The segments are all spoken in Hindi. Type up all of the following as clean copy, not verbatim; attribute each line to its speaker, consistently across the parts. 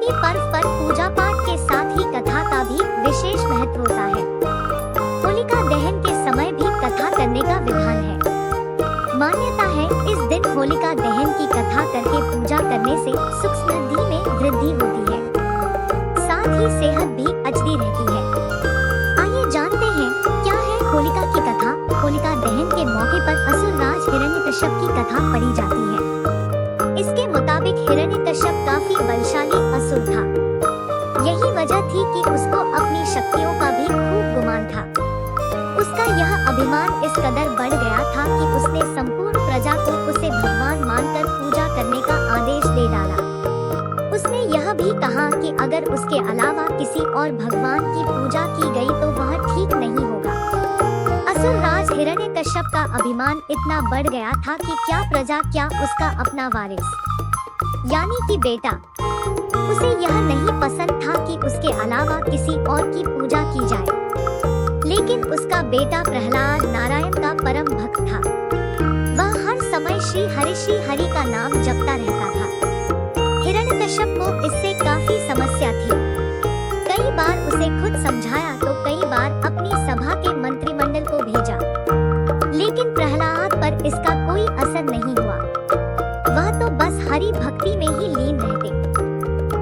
Speaker 1: सभी पर्व पर पूजा पाठ के साथ ही कथा का भी विशेष महत्व होता है। होलिका दहन के समय भी कथा करने का विधान है। मान्यता है इस दिन होलिका दहन की कथा करके पूजा करने से सुख समृद्धि में वृद्धि होती है, साथ ही सेहत भी अच्छी रहती है। आइए जानते हैं क्या है होलिका की कथा। होलिका दहन के मौके पर असुरराज हिरण्यकश्यप की कथा पढ़ी जाती है। इसके मुताबिक हिरण्यकश्यप काफी बलशाली असुर था। यही वजह थी कि उसको अपनी शक्तियों का भी खूब गुमान था। उसका यह अभिमान इस कदर बढ़ गया था कि उसने संपूर्ण प्रजा को उसे भगवान मानकर पूजा करने का आदेश दे डाला। उसने यह भी कहा कि अगर उसके अलावा किसी और भगवान की पूजा की गई तो वह ठीक नहीं होगा। असुरराज हिरण्यकश्यप का अभिमान इतना बढ़ गया था कि क्या प्रजा क्या उसका अपना वारिस यानी कि बेटा, उसे यह नहीं पसंद था कि उसके अलावा किसी और की पूजा की जाए। लेकिन उसका बेटा प्रहलाद नारायण का परम भक्त था। वह हर समय श्री हरि का नाम जपता रहता था। हिरण्यकश्यप को इससे काफी समस्या थी। कई बार उसे खुद समझाया तो कई बार अपनी सभा के मंत्रिमंडल को भेजा, लेकिन प्रहलाद पर इसका कोई असर नहीं हुआ। वह तो बस हरि भक्ति में ही लीन रहते।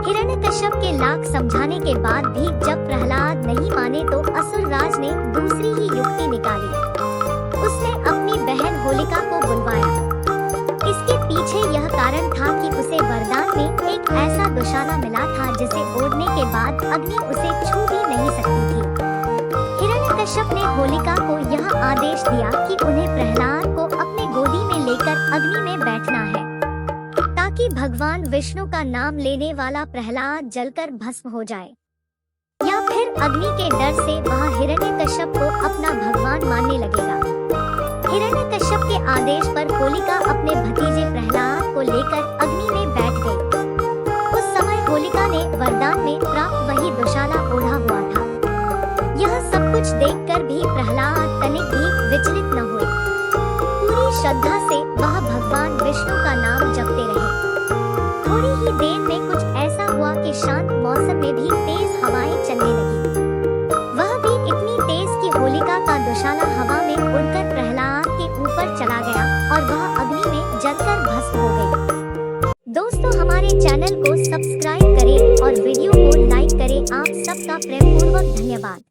Speaker 1: हिरण्यकश्यप के लाख समझाने के बाद भी जब प्रहलाद नहीं माने तो असुरराज ने दूसरी ही युक्ति निकाली। उसने अपनी बहन होलिका को बुलवाया। इसके पीछे यह कारण था कि उसे वरदान में एक ऐसा दुशाला मिला था जिसे ओढ़ने के बाद अग्नि उसे छू भी नहीं सकती थी। हिरण्यकश्यप ने होलिका को यह आदेश दिया कि उन्हें प्रहलाद को अपने गोदी में लेकर अग्नि में बैठना है, ताकि भगवान विष्णु का नाम लेने वाला प्रहलाद जलकर भस्म हो जाए, या फिर अग्नि के डर से वह हिरण्यकश्यप को अपना भगवान मानने लगेगा। हिरण्यकश्यप के आदेश पर होलिका अपने भतीजे प्रहलाद को लेकर अग्नि में बैठ गई। उस समय होलिका ने वरदान में प्राप्त वही दुशाला ओढ़ा हुआ था। यह सब कुछ देखकर भी प्रहलाद तनिक भी विचलित न हुए। पूरी श्रद्धा से वह भगवान विष्णु का नाम जपते रहे। थोड़ी ही देर में कुछ ऐसा हुआ कि शांत मौसम में भी तेज हवाएं चलने लगी। वह भी इतनी तेज कि होलिका का दुशाला हवा में उड़कर प्रहलाद के ऊपर चला गया और वह अग्नि में जलकर भस्म हो गई। दोस्तों, हमारे चैनल को सब्सक्राइब करें और वीडियो को लाइक करें। आप सबका प्रेमपूर्वक धन्यवाद।